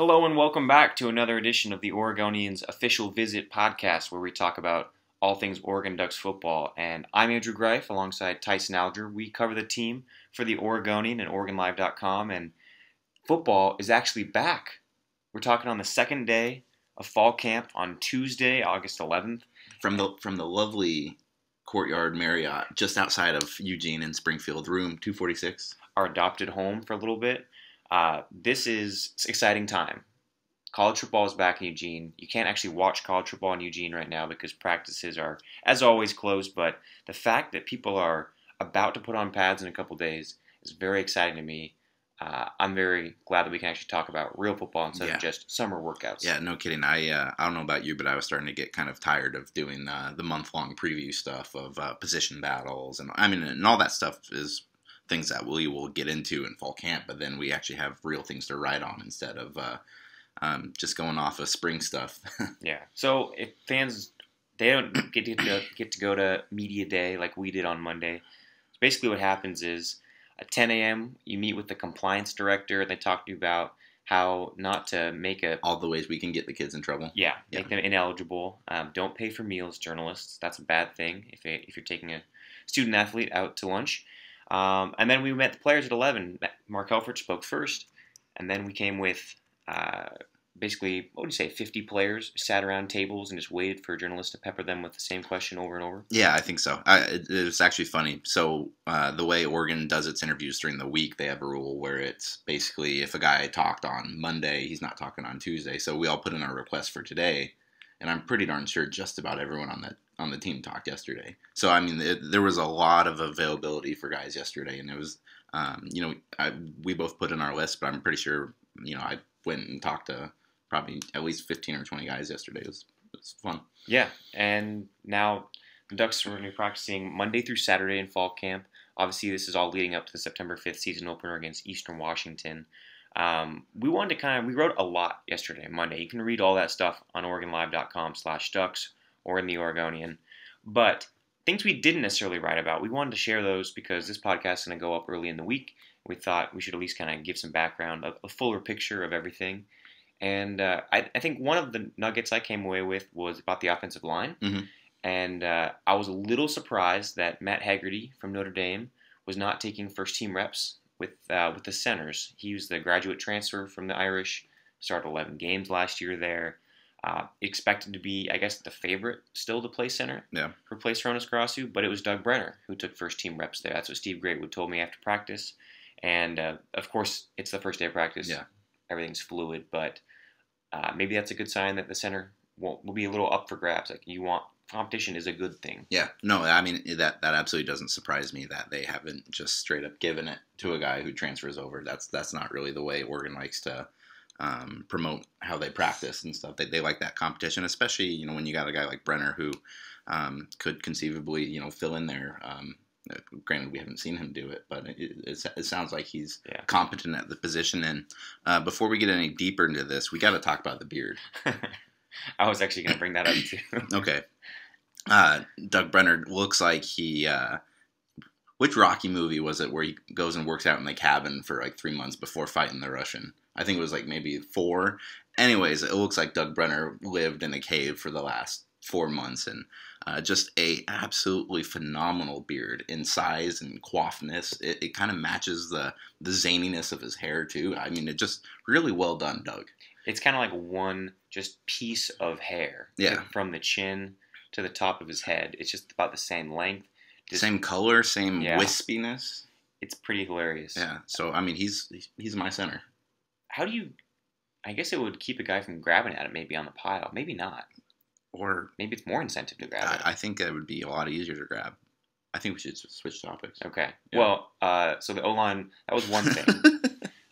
Hello and welcome back to another edition of the Oregonians Official Visit podcast, where we talk about all things Oregon Ducks football. And I'm Andrew Greif alongside Tyson Alger. We cover the team for the Oregonian and OregonLive.com, and football is actually back. We're talking on the second day of fall camp on Tuesday, August 11th. From the lovely Courtyard Marriott just outside of Eugene in Springfield, room 246. Our adopted home for a little bit. This is an exciting time. College football is back in Eugene. You can't actually watch college football in Eugene right now because practices are, as always, closed. But the fact that people are about to put on pads in a couple days is very exciting to me. I'm very glad that we can actually talk about real football instead of just summer workouts. Yeah, no kidding. I don't know about you, but I was starting to get kind of tired of doing the month-long preview stuff of position battles. And all that stuff is things that we will get into in fall camp, but then we actually have real things to write on instead of just going off of spring stuff. Yeah. So if fans, they don't get to go to media day like we did on Monday. So basically what happens is at 10 a.m. you meet with the compliance director and they talk to you about how not to make all the ways we can get the kids in trouble. Yeah, make them ineligible. Don't pay for meals, journalists. That's a bad thing if you're taking a student athlete out to lunch. And then we met the players at 11. Mark Helfrich spoke first, and then we came with basically, 50 players sat around tables and just waited for journalists to pepper them with the same question over and over. Yeah, I think so. It's actually funny. So the way Oregon does its interviews during the week, they have a rule where it's basically if a guy talked on Monday, he's not talking on Tuesday. So we all put in our request for today, and I'm pretty darn sure just about everyone on the team talked yesterday. So, there was a lot of availability for guys yesterday, and it was, we both put in our list, but I'm pretty sure, I went and talked to probably at least 15 or 20 guys yesterday. It was fun. Yeah, and now the Ducks are going to be practicing Monday through Saturday in fall camp. Obviously, this is all leading up to the September 5th season opener against Eastern Washington. We wrote a lot yesterday, Monday. You can read all that stuff on OregonLive.com/Ducks or in the Oregonian. But things we didn't necessarily write about, we wanted to share those because this podcast is going to go up early in the week. We thought we should at least kind of give some background, a fuller picture of everything. And I think one of the nuggets I came away with was about the offensive line. Mm-hmm. And I was a little surprised that Matt Haggerty from Notre Dame was not taking first-team reps with the centers. He was the graduate transfer from the Irish, started 11 games last year there. Expected to be, I guess, the favorite still to play center. Yeah. Replace Ronas Karasu, but it was Doug Brenner who took first-team reps there. That's what Steve Greatwood told me after practice. And, of course, it's the first day of practice. Yeah. Everything's fluid, but maybe that's a good sign that the center will be a little up for grabs. Like, competition is a good thing. Yeah. No, that absolutely doesn't surprise me that they haven't just straight up given it to a guy who transfers over. That's not really the way Oregon likes to promote how they practice and stuff. They like that competition, especially, when you got a guy like Brenner who could conceivably, fill in there. Granted, we haven't seen him do it, but it sounds like he's competent at the position. And before we get any deeper into this, we got to talk about the beard. I was actually going to bring that up too. Okay. Doug Brenner looks like he... which Rocky movie was it where he goes and works out in the cabin for like 3 months before fighting the Russian? I think it was like maybe 4. Anyways, it looks like Doug Brenner lived in a cave for the last 4 months, and just a absolutely phenomenal beard in size and coiffness. It kind of matches the zaniness of his hair too. It just really well done, Doug. It's kind of like one just piece of hair. Yeah. From the chin to the top of his head. It's just about the same length. Same color, same wispiness. It's pretty hilarious. Yeah. So, he's my center. How do you... I guess it would keep a guy from grabbing at it maybe on the pile. Maybe not. Or maybe it's more incentive to grab it. I think it would be a lot easier to grab. I think we should switch topics. Okay. Yeah. Well, so the O-line, that was one thing.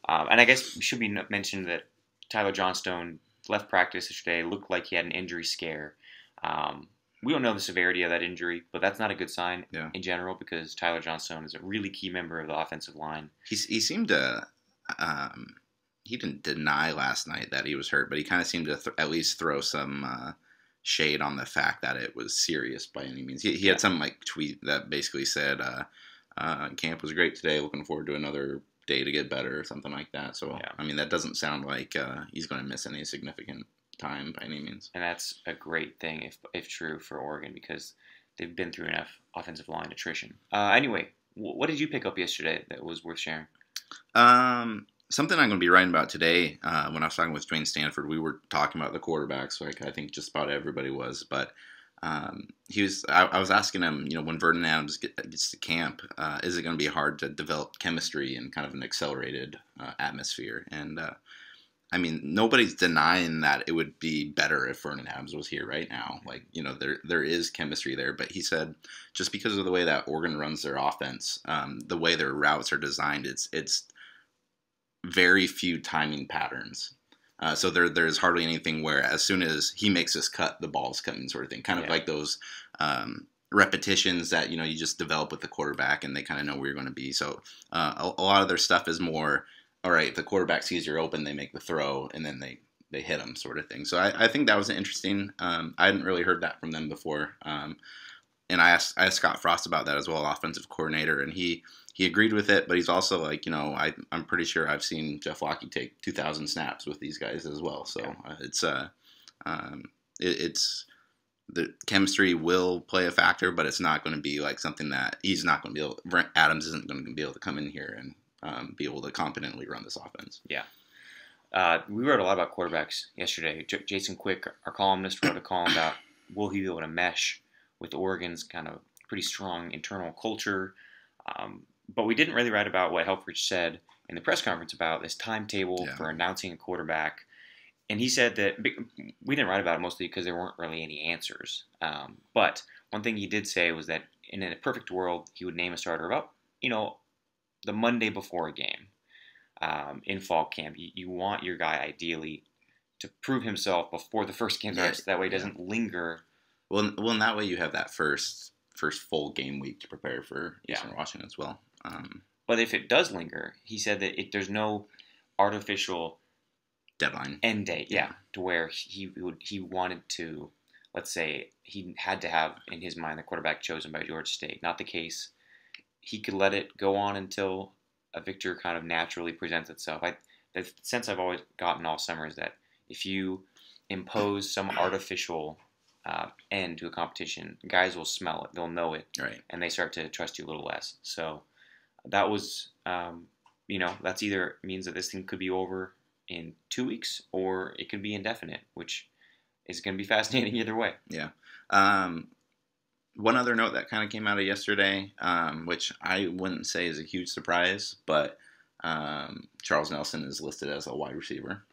And I guess it should be mentioned that Tyler Johnstone left practice yesterday, looked like he had an injury scare. We don't know the severity of that injury, but that's not a good sign in general because Tyler Johnstone is a really key member of the offensive line. He seemed to... he didn't deny last night that he was hurt, but he kind of seemed to at least throw some... shade on the fact that it was serious by any means. He had some tweet that basically said, camp was great today, looking forward to another day to get better or something like that. So, Yeah. I mean, that doesn't sound like he's going to miss any significant time by any means. And that's a great thing if true for Oregon because they've been through enough offensive line attrition. Anyway, what did you pick up yesterday that was worth sharing? Something I'm going to be writing about today. When I was talking with Dwayne Stanford, we were talking about the quarterbacks. Like I think just about everybody was, but I was asking him, when Vernon Adams gets to camp, is it going to be hard to develop chemistry in kind of an accelerated atmosphere? And I mean, nobody's denying that it would be better if Vernon Adams was here right now. Like, there is chemistry there. But he said just because of the way that Oregon runs their offense, the way their routes are designed, it's very few timing patterns. So there's hardly anything where as soon as he makes this cut, the ball's coming sort of thing. Kind of like those repetitions that, you just develop with the quarterback and they kind of know where you're going to be. So a lot of their stuff is more, all right, the quarterback sees you're open, they make the throw, and then they hit them sort of thing. So I think that was interesting. I hadn't really heard that from them before. And I asked Scott Frost about that as well, offensive coordinator, and he agreed with it, but he's also like, I'm pretty sure I've seen Jeff Locke take 2,000 snaps with these guys as well. So it's the chemistry will play a factor, but it's not going to be like something that he's not going to be able. Adams isn't going to be able to come in here and be able to competently run this offense. Yeah. We wrote a lot about quarterbacks yesterday. Jason Quick, our columnist, wrote a column about will he be able to mesh with Oregon's kind of pretty strong internal culture. But we didn't really write about what Helfrich said in the press conference about this timetable for announcing a quarterback. And he said that we didn't write about it mostly because there weren't really any answers. But one thing he did say was that in a perfect world, he would name a starter about, the Monday before a game in fall camp. You want your guy ideally to prove himself before the first game starts. That way it doesn't linger. Well, in that way you have that first full game week to prepare for Eastern Washington as well. But if it does linger, he said that there's no artificial deadline end date. To where he wanted to, let's say, he had to have in his mind the quarterback chosen by Georgia State. Not the case. He could let it go on until a victor kind of naturally presents itself. The sense I've always gotten all summer is that if you impose some artificial end to a competition, guys will smell it, they'll know it, and they start to trust you a little less. So that was, that's either means that this thing could be over in 2 weeks or it could be indefinite, which is going to be fascinating either way. Yeah. One other note that kind of came out of yesterday, which I wouldn't say is a huge surprise, but Charles Nelson is listed as a wide receiver.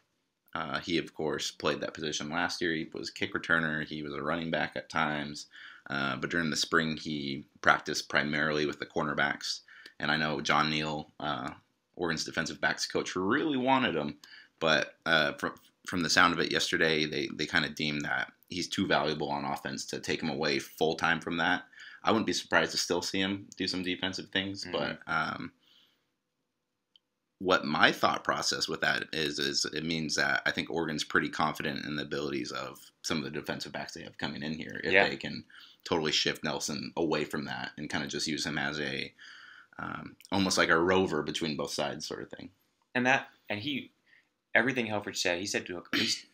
He, of course, played that position last year. He was a kick returner. He was a running back at times. But during the spring, he practiced primarily with the cornerbacks. And I know John Neal, Oregon's defensive backs coach, really wanted him. But from the sound of it yesterday, they kind of deemed that he's too valuable on offense to take him away full-time from that. I wouldn't be surprised to still see him do some defensive things. But what my thought process with that is it means that I think Oregon's pretty confident in the abilities of some of the defensive backs they have coming in here. If they can totally shift Nelson away from that and kind of just use him as a almost like a rover between both sides sort of thing. And everything Helfrich said, he said to at least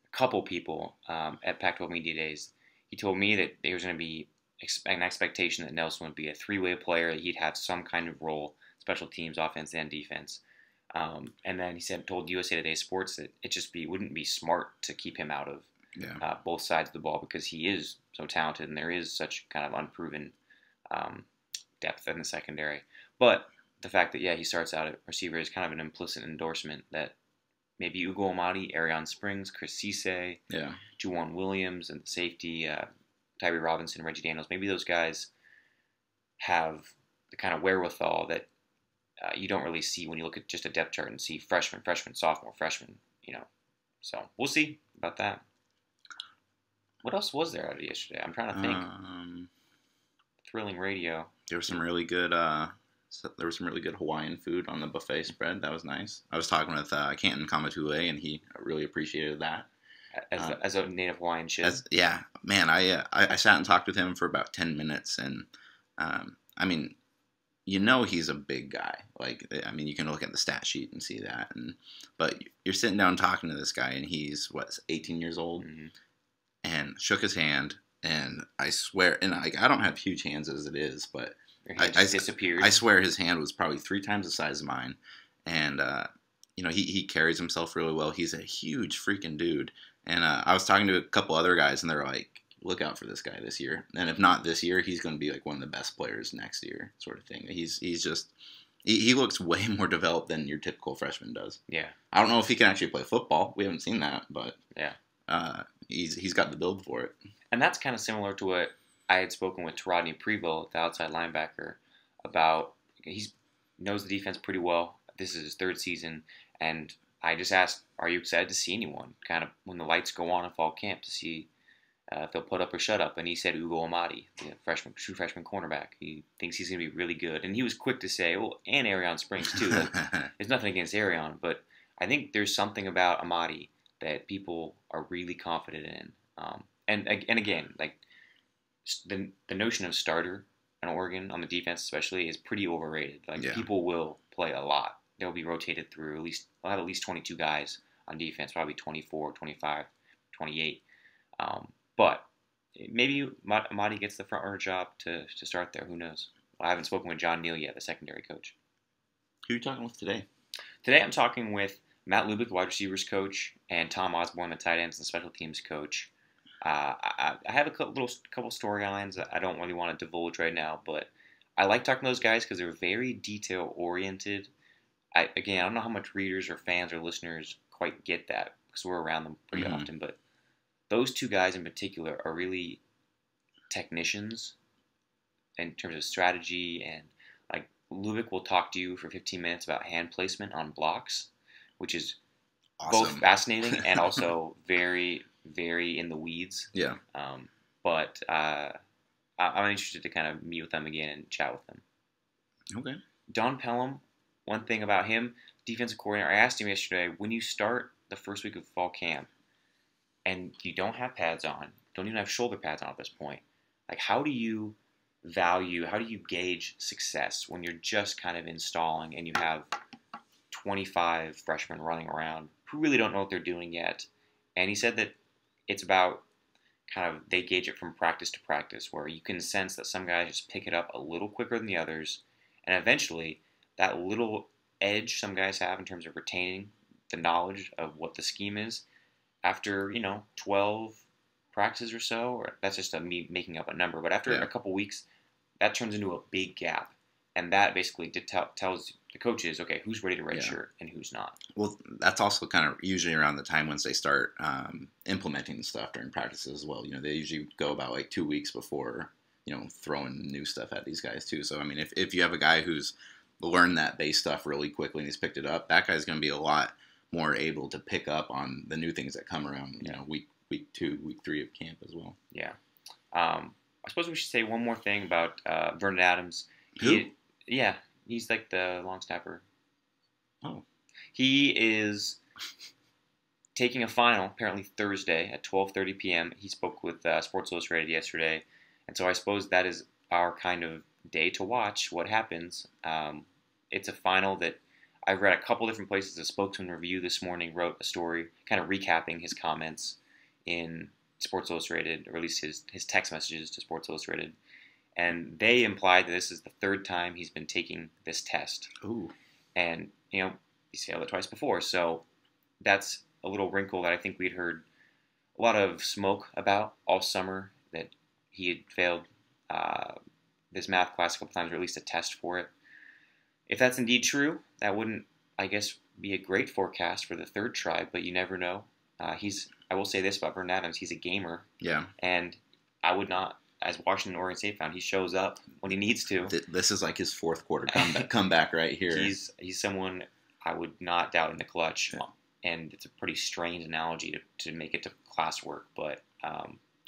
a couple people at Pac-12 Media Days, he told me that there was going to be an expectation that Nelson would be a three-way player, that he'd have some kind of role, special teams, offense, and defense. And then he told USA Today Sports that it wouldn't be smart to keep him out of both sides of the ball because he is so talented and there is such kind of unproven depth in the secondary. But the fact that he starts out at receiver is kind of an implicit endorsement that maybe Ugo Amadi, Arion Springs, Chris Cisse, Juwan Williams, and the safety Tyree Robinson, Reggie Daniels, maybe those guys have the kind of wherewithal that you don't really see when you look at just a depth chart and see freshman, sophomore, freshman, So we'll see about that. What else was there out of yesterday? I'm trying to think. Thrilling radio. There was some really good Hawaiian food on the buffet spread. That was nice. I was talking with Canton Kamatule, and he really appreciated that. As a native Hawaiian should. I sat and talked with him for about 10 minutes, and I mean, you know he's a big guy. Like, I mean, you can look at the stat sheet and see that. But you're sitting down talking to this guy, and he's, 18 years old? Mm-hmm. And shook his hand, and I swear, and I don't have huge hands as it is, but Your hand just disappeared. I swear his hand was probably 3 times the size of mine. And, he carries himself really well. He's a huge freaking dude. And I was talking to a couple other guys, and they're like, look out for this guy this year. And if not this year, he's going to be like one of the best players next year, sort of thing. He's just, he looks way more developed than your typical freshman does. Yeah. I don't know if he can actually play football. We haven't seen that, but yeah, he's got the build for it. And that's kind of similar to what I had spoken with Rodney Prevost, the outside linebacker, about. He knows the defense pretty well. This is his 3rd season, and I just asked, are you excited to see anyone kind of when the lights go on in fall camp to see if they'll put up or shut up? And he said Ugo Amadi, the true freshman cornerback. He thinks he's going to be really good. And he was quick to say, and Arion Springs too. Like, there's nothing against Arion, but I think there's something about Amadi that people are really confident in. And again, like the notion of starter in Oregon on the defense especially is pretty overrated. Like people will play a lot. They'll be rotated through they'll have at least 22 guys on defense, probably 24, 25, 28. But maybe Amadi gets the front runner job to start there. Who knows? Well, I haven't spoken with John Neal yet, the secondary coach. Who are you talking with today? Today I'm talking with Matt Lubick, wide receivers coach, and Tom Osborne, the tight ends and special teams coach. I have a couple storylines I don't really want to divulge right now, but I like talking to those guys because they're very detail-oriented. I don't know how much readers or fans or listeners quite get that because we're around them pretty often, but those 2 guys in particular are really technicians in terms of strategy, and like Lubick will talk to you for 15 minutes about hand placement on blocks, which is awesome. Both fascinating and also very, very in the weeds. Yeah. But I'm interested to kind of meet with them again and chat with them. Okay. Don Pelham, one thing about him, defensive coordinator, I asked him yesterday, when you start the first week of fall camp and you don't have pads on, don't even have shoulder pads on at this point, like how do you gauge success when you're just kind of installing and you have 25 freshmen running around who really don't know what they're doing yet? And he said that it's about kind of, they gauge it from practice to practice, where you can sense that some guys just pick it up a little quicker than the others, and eventually that little edge some guys have in terms of retaining the knowledge of what the scheme is, after 12 practices or so, or that's just me making up a number, but after a couple weeks, that turns into a big gap, and that basically tells the coaches, okay, who's ready to redshirt and who's not. Well, that's also kind of usually around the time once they start implementing stuff during practices as well. They usually go about like 2 weeks before, throwing new stuff at these guys too. So, I mean, if you have a guy who's learned that base stuff really quickly and he's picked it up, that guy's going to be a lot more able to pick up on the new things that come around, week 2, week 3 of camp as well. Yeah. I suppose we should say one more thing about Vernon Adams. Who? Yeah. He's like the long snapper. Oh. He is taking a final, apparently Thursday at 12:30 p.m. He spoke with Sports Illustrated yesterday. And so I suppose that is our kind of day to watch what happens. It's a final that I've read a couple different places. The Spokesman Review this morning wrote a story kind of recapping his comments in Sports Illustrated, or at least his text messages to Sports Illustrated. And they implied that this is the 3rd time he's been taking this test. Ooh. And, he's failed it twice before. So that's a little wrinkle that I think we'd heard a lot of smoke about all summer, that he had failed this math class a couple times, or at least a test for it. If that's indeed true, that wouldn't, I guess, be a great forecast for the 3rd try, but you never know. I will say this about Vernon Adams, he's a gamer. Yeah. And I would not, as Washington Oregon State found, he shows up when he needs to. This is like his 4th quarter comeback right here. He's someone I would not doubt in the clutch, and it's a pretty strange analogy to make it to classwork, but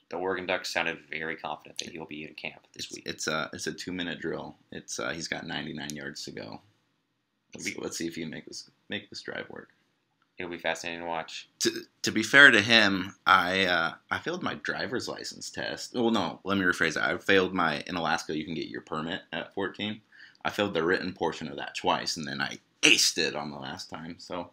the Oregon Ducks sounded very confident that he'll be in camp this week. It's a 2-minute drill. He's got 99 yards to go. Let's see if he can make this drive work. It'll be fascinating to watch. To be fair to him, I failed my driver's license test. Well, no, let me rephrase that. I failed in Alaska, you can get your permit at 14. I failed the written portion of that twice, and then I aced it on the last time. So,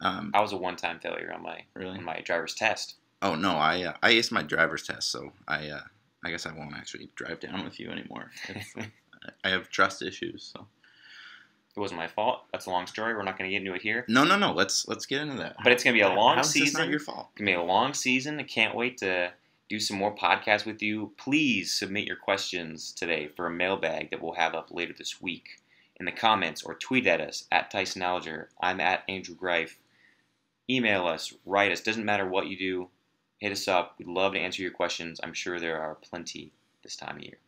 I was a one-time failure on really? my driver's test. Oh no, I aced my driver's test, so I guess I won't actually drive down with you anymore. I have trust issues, so. It wasn't my fault. That's a long story. We're not going to get into it here. No. Let's get into that. But it's going to be a long How is season. this not your fault? It's going to be a long season. I can't wait to do some more podcasts with you. Please submit your questions today for a mailbag that we'll have up later this week in the comments, or tweet at us at Tyson Alger. I'm at Andrew Greif. Email us, write us. Doesn't matter what you do. Hit us up. We'd love to answer your questions. I'm sure there are plenty this time of year.